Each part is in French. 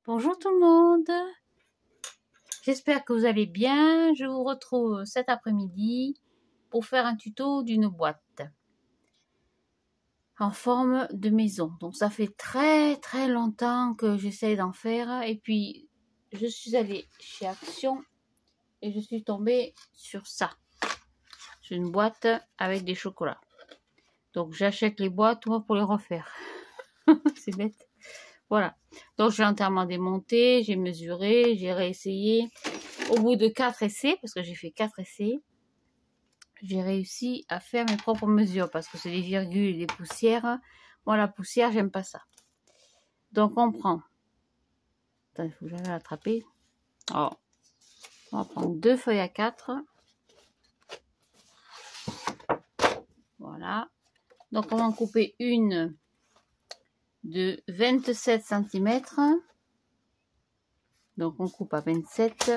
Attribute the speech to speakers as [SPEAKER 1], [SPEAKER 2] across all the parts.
[SPEAKER 1] Bonjour tout le monde, j'espère que vous allez bien. Je vous retrouve cet après-midi pour faire un tuto d'une boîte en forme de maison. Donc ça fait très longtemps que j'essaie d'en faire et puis je suis allée chez Action et je suis tombée sur ça. C'est une boîte avec des chocolats. Donc j'achète les boîtes moi pour les refaire. C'est bête. Voilà, donc j'ai entièrement démonté, j'ai mesuré, j'ai réessayé. Au bout de 4 essais, parce que j'ai fait 4 essais, j'ai réussi à faire mes propres mesures, parce que c'est des virgules et des poussières. Moi, la poussière, j'aime pas ça. Donc on prend, attends, il faut que j'aille l'attraper. Oh. On va prendre 2 feuilles à 4. Voilà. Donc on va en couper une de 27 cm. Donc on coupe à 27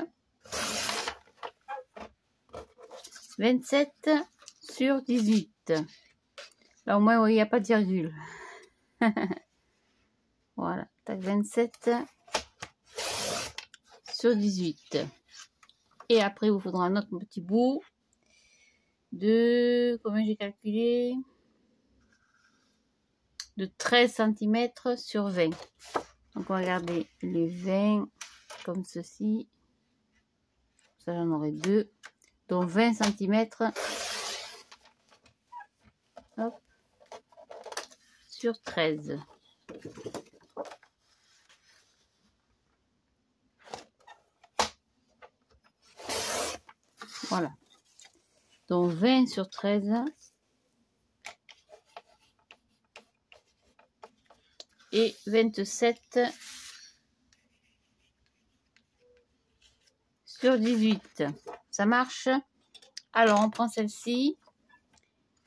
[SPEAKER 1] sur 18. Là au moins il n'y a pas de virgule. Voilà, tac, 27 sur 18. Et après il vous faudra un autre petit bout de, combien j'ai calculé, de 13 cm sur 20. Donc on va garder les 20 comme ceci. Ça j'en aurai 2. Donc 20 cm hop, sur 13. Voilà. Donc 20 sur 13. Et 27 sur 18. Ça marche? Alors, on prend celle-ci.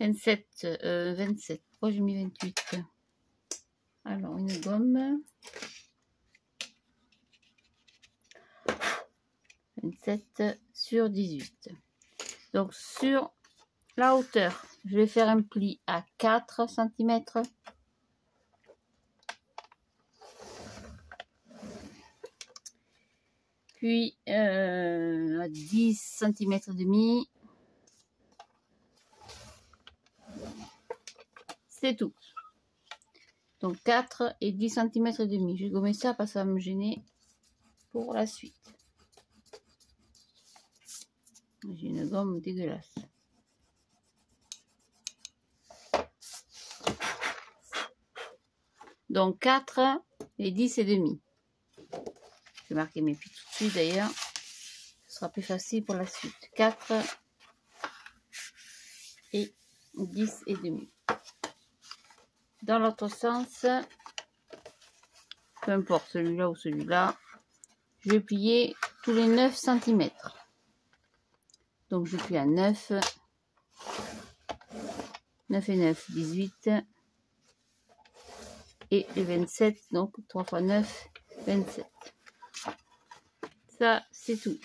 [SPEAKER 1] 27. Pourquoi j'ai mis 28? Alors, une gomme. 27 sur 18. Donc, sur la hauteur, je vais faire un pli à 4 cm. Puis, à 10 cm et demi. C'est tout. Donc 4 et 10 cm et demi. Je vais gommer ça parce que ça va me gêner pour la suite. J'ai une gomme dégueulasse. Donc 4 et 10 et demi. Je vais marquer mes plis tout de suite d'ailleurs. Ce sera plus facile pour la suite. 4 et 10 et demi. Dans l'autre sens, peu importe celui-là ou celui-là, je vais plier tous les 9 cm. Donc je plie à 9. 9 et 9, 18. Et les 27, donc 3 x 9, 27. Ça, c'est tout.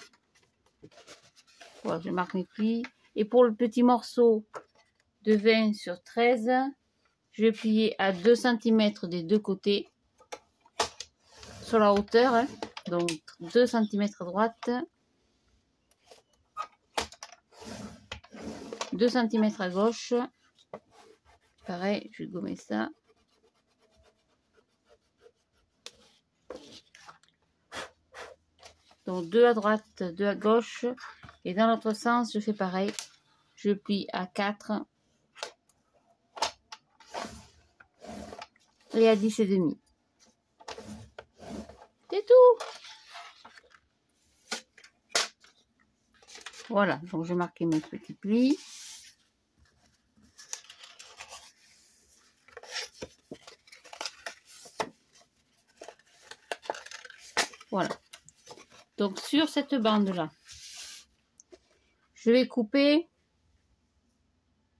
[SPEAKER 1] Voilà, je marque mes plis. Et pour le petit morceau de 20 sur 13, je vais plier à 2 cm des deux côtés sur la hauteur. Hein. Donc 2 cm à droite, 2 cm à gauche. Pareil, je vais gommer ça. Donc 2 à droite, 2 à gauche. Et dans l'autre sens, je fais pareil. Je plie à 4 et à 10 et demi. C'est tout. Voilà, donc j'ai marqué mes petits plis. Voilà. Donc sur cette bande là, je vais couper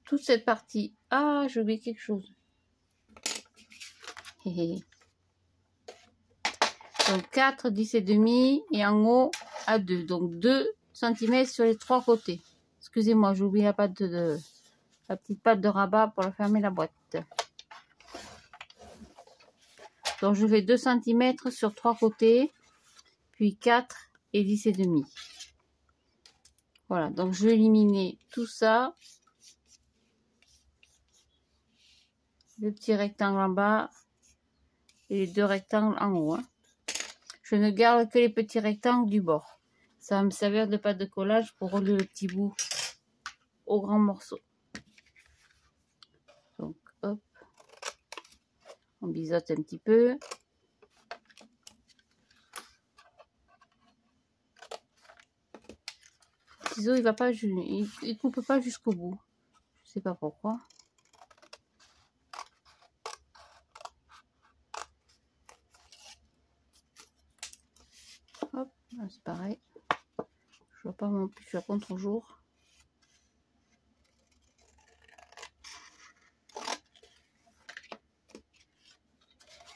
[SPEAKER 1] toute cette partie. Ah, j'ai oublié quelque chose. Donc 4, 10 et demi et en haut à 2. Donc 2 cm sur les 3 côtés. Excusez-moi, j'ai oublié la petite patte de rabat pour fermer la boîte. Donc je fais 2 cm sur 3 côtés, puis 4 et 10,5. Voilà, donc je vais éliminer tout ça. Le petit rectangle en bas et les 2 rectangles en haut. Hein. Je ne garde que les petits rectangles du bord. Ça va me servir de pâte de collage pour relier le petit bout au grand morceau. Donc hop, on biseaute un petit peu. Le ciseau il va pas, il coupe pas jusqu'au bout. Je sais pas pourquoi. Hop, c'est pareil. Je vois pas mon plus, je suis à contre-jour.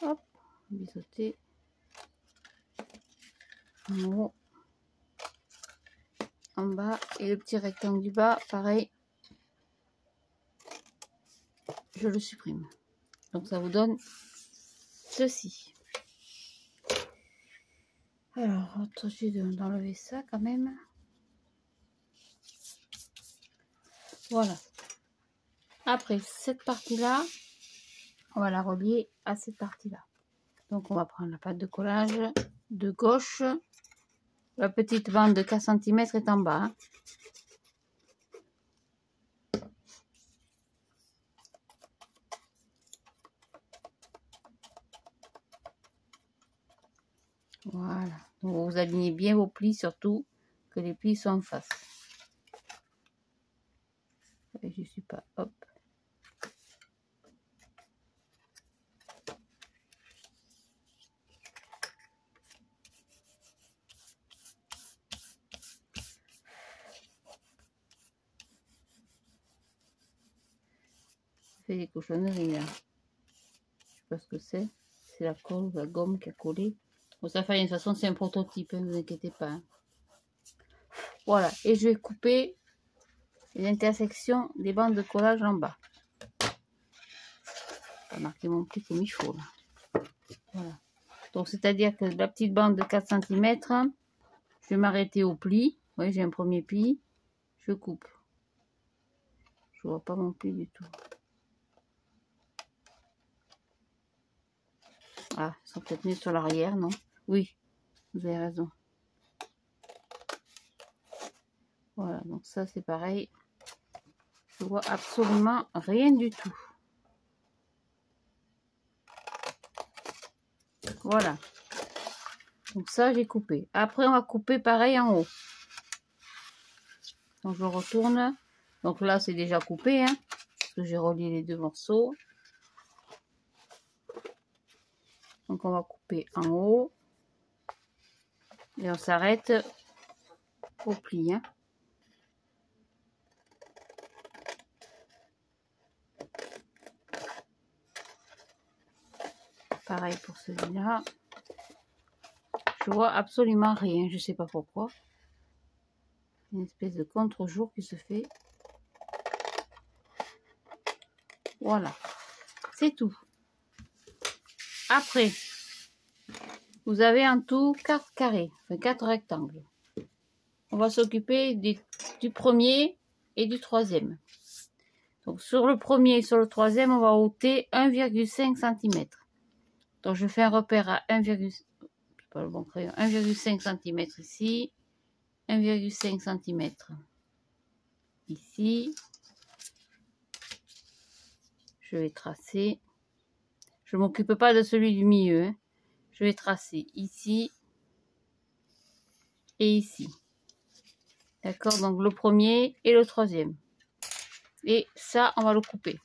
[SPEAKER 1] Hop, biseauter. En haut, en bas, et le petit rectangle du bas, pareil. Je le supprime. Donc ça vous donne ceci. Alors, autre chose d'enlever ça quand même. Voilà. Après, cette partie-là, on va la relier à cette partie-là. Donc, on va prendre la pâte de collage de gauche. La petite bande de 4 cm est en bas. Hein. Voilà. Donc, vous alignez bien vos plis, surtout que les plis soient en face. Et je suis pas, hop. Fait des cochonneries là. Je sais pas ce que c'est. C'est la colle, la gomme qui a collé. Bon, ça fait de toute façon, c'est un prototype, hein, ne vous inquiétez pas. Hein. Voilà, et je vais couper les intersections des bandes de collage en bas. Je vais marquer mon pli comme il faut. Là. Voilà. Donc, c'est-à-dire que la petite bande de 4 cm, je vais m'arrêter au pli. Vous voyez, j'ai un premier pli. Je coupe. Je vois pas mon pli du tout. Ah, ils sont peut-être mis sur l'arrière, non? Oui, vous avez raison. Voilà, donc ça c'est pareil. Je vois absolument rien du tout. Voilà. Donc ça j'ai coupé. Après on va couper pareil en haut. Donc je retourne. Donc là c'est déjà coupé, hein, parce que j'ai relié les deux morceaux. Donc on va couper en haut. Et on s'arrête au pli. Hein. Pareil pour celui-là. Je vois absolument rien. Je sais pas pourquoi. Une espèce de contre-jour qui se fait. Voilà. C'est tout. Après, vous avez en tout 4 carrés. Enfin 4 rectangles. On va s'occuper du premier et du troisième. Donc sur le premier et sur le troisième, on va ôter 1,5 cm. Donc je fais un repère à 1,5 cm ici, 1,5 cm ici. Je vais tracer. Je ne m'occupe pas de celui du milieu. Hein. Je vais tracer ici et ici. D'accord, donc le premier et le troisième. Et ça, on va le couper.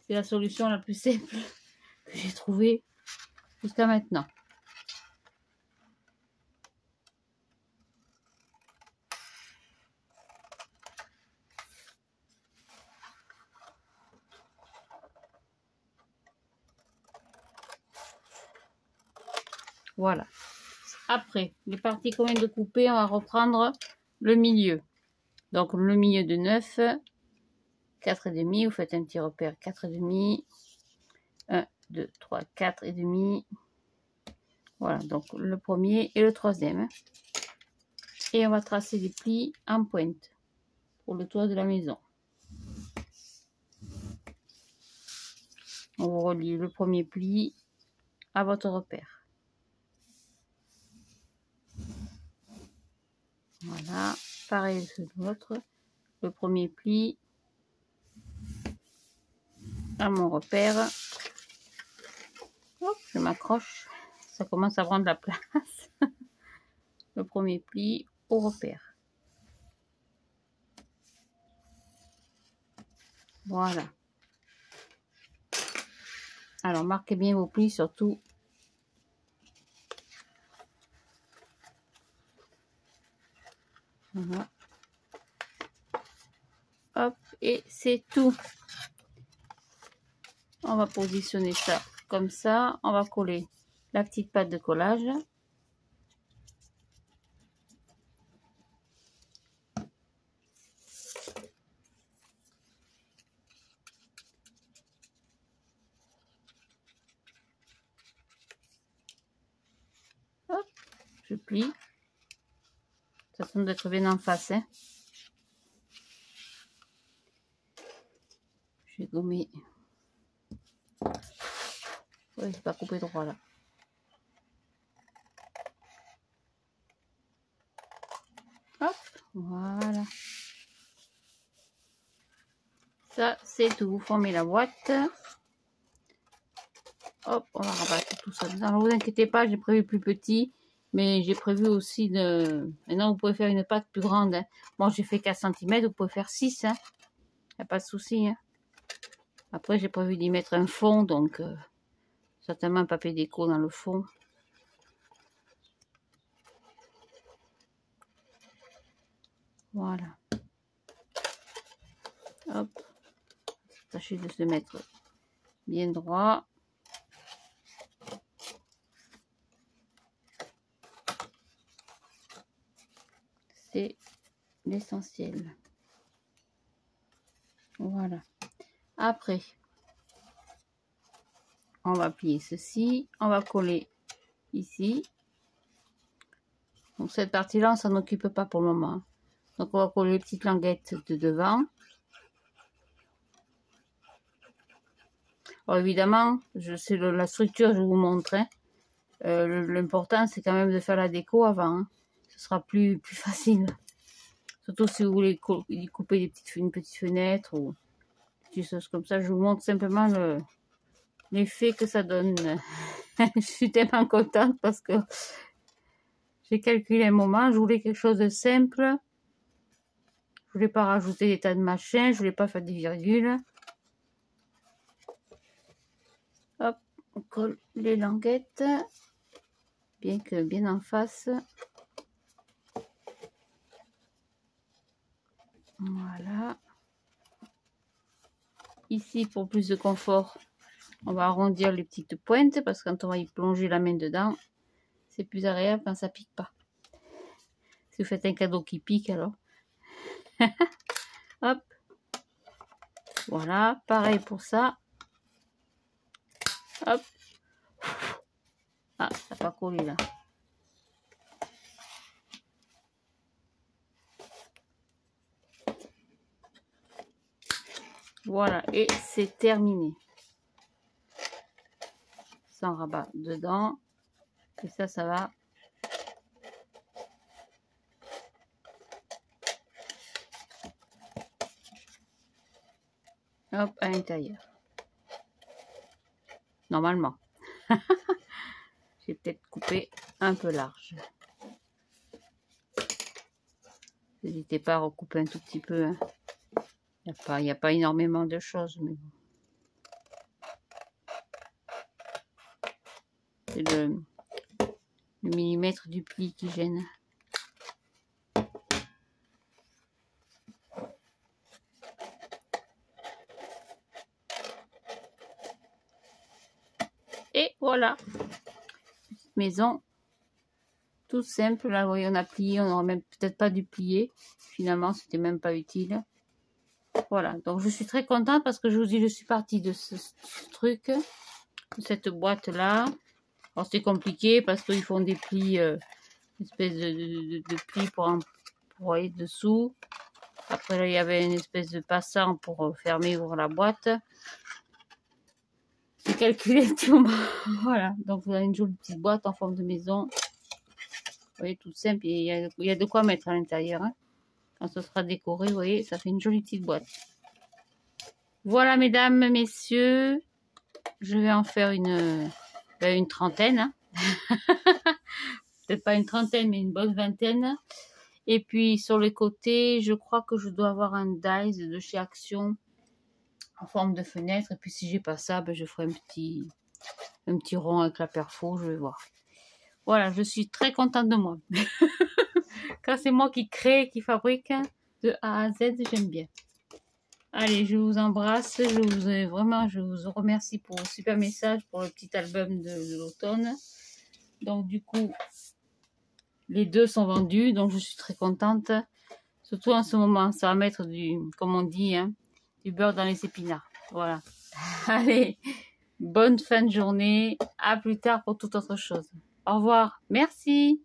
[SPEAKER 1] C'est la solution la plus simple que j'ai trouvée jusqu'à maintenant. Voilà. Après, les parties qu'on vient de couper, on va reprendre le milieu. Donc le milieu de 9, 4,5, vous faites un petit repère 4,5, 1, 2, 3, 4 et demi. Voilà, donc le premier et le troisième. Et on va tracer des plis en pointe pour le toit de la maison. On vous relie le premier pli à votre repère. Voilà, pareil que l'autre. Le premier pli à mon repère. Hop, je m'accroche. Ça commence à prendre la place. Le premier pli au repère. Voilà. Alors, marquez bien vos plis, surtout. Voilà. Hop, et c'est tout. On va positionner ça comme ça. On va coller la petite pâte de collage. Hop, je plie. De toute façon, d'être bien en face. Hein. Je vais gommer. Oui, c'est pas coupé droit là. Hop, voilà. Ça, c'est tout. Vous formez la boîte. Hop, on va rabattre tout ça dedans. Ne vous inquiétez pas, j'ai prévu plus petit. Mais j'ai prévu aussi de... Maintenant, vous pouvez faire une pâte plus grande. Hein. Moi, j'ai fait 4 cm. Vous pouvez faire 6. Il n'y a pas de souci. Hein. Après, j'ai prévu d'y mettre un fond. Donc, certainement un papier déco dans le fond. Voilà. Hop. Tâchez de se mettre bien droit. C'est l'essentiel. Voilà. Après, on va plier ceci. On va coller ici. Donc cette partie-là, on s'en occupe pas pour le moment. Donc on va coller les petites languettes de devant. Alors évidemment, je sais la structure, je vous montre. Hein. L'important, c'est quand même de faire la déco avant. Hein. Ce sera plus facile. Surtout si vous voulez couper une petite fenêtre ou des choses comme ça. Je vous montre simplement l'effet que ça donne. Je suis tellement contente parce que j'ai calculé un moment. Je voulais quelque chose de simple. Je voulais pas rajouter des tas de machins. Je voulais pas faire des virgules. Hop, on colle les languettes. Bien en face. Voilà. Ici, pour plus de confort, on va arrondir les petites pointes parce que quand on va y plonger la main dedans, c'est plus agréable quand ça pique pas. Si vous faites un cadeau qui pique, alors. Hop. Voilà, pareil pour ça. Hop. Ah, ça n'a pas collé là. Voilà, et c'est terminé. Sans rabat dedans. Et ça va. Hop, à l'intérieur. Normalement. J'ai peut-être coupé un peu large. N'hésitez pas à recouper un tout petit peu. Hein. Il n'y a pas énormément de choses, mais bon. C'est le millimètre du pli qui gêne. Et voilà. Petite maison. Tout simple. Là, vous voyez, on a plié. On n'aurait même peut-être pas dû plier. Finalement, c'était même pas utile. Voilà. Donc, je suis très contente parce que je vous dis, je suis partie de ce truc cette boîte-là. Alors c'est compliqué parce qu'ils font des plis, une espèce de plis pour envoyer dessous. Après là, il y avait une espèce de passant pour fermer, ouvrir la boîte. C'est calculé tout. Voilà, donc vous avez une jolie petite boîte en forme de maison. Vous voyez, toute simple, il y a de quoi mettre à l'intérieur. Hein. Quand ce sera décoré, vous voyez, ça fait une jolie petite boîte. Voilà, mesdames, messieurs, je vais en faire une trentaine. Hein. Peut-être pas une trentaine, mais une bonne vingtaine. Et puis, sur les côtés, je crois que je dois avoir un dies de chez Action en forme de fenêtre. Et puis, si j'ai pas ça, ben, je ferai un petit rond avec la perfo, je vais voir. Voilà, je suis très contente de moi. Quand c'est moi qui crée, qui fabrique de A à Z, j'aime bien. Allez, je vous embrasse. Je vous remercie pour le super message, pour le petit album de l'automne. Donc, du coup, les deux sont vendus. Donc, je suis très contente. Surtout en ce moment, ça va mettre comme on dit, hein, du beurre dans les épinards. Voilà. Allez, bonne fin de journée. À plus tard pour toute autre chose. Au revoir. Merci.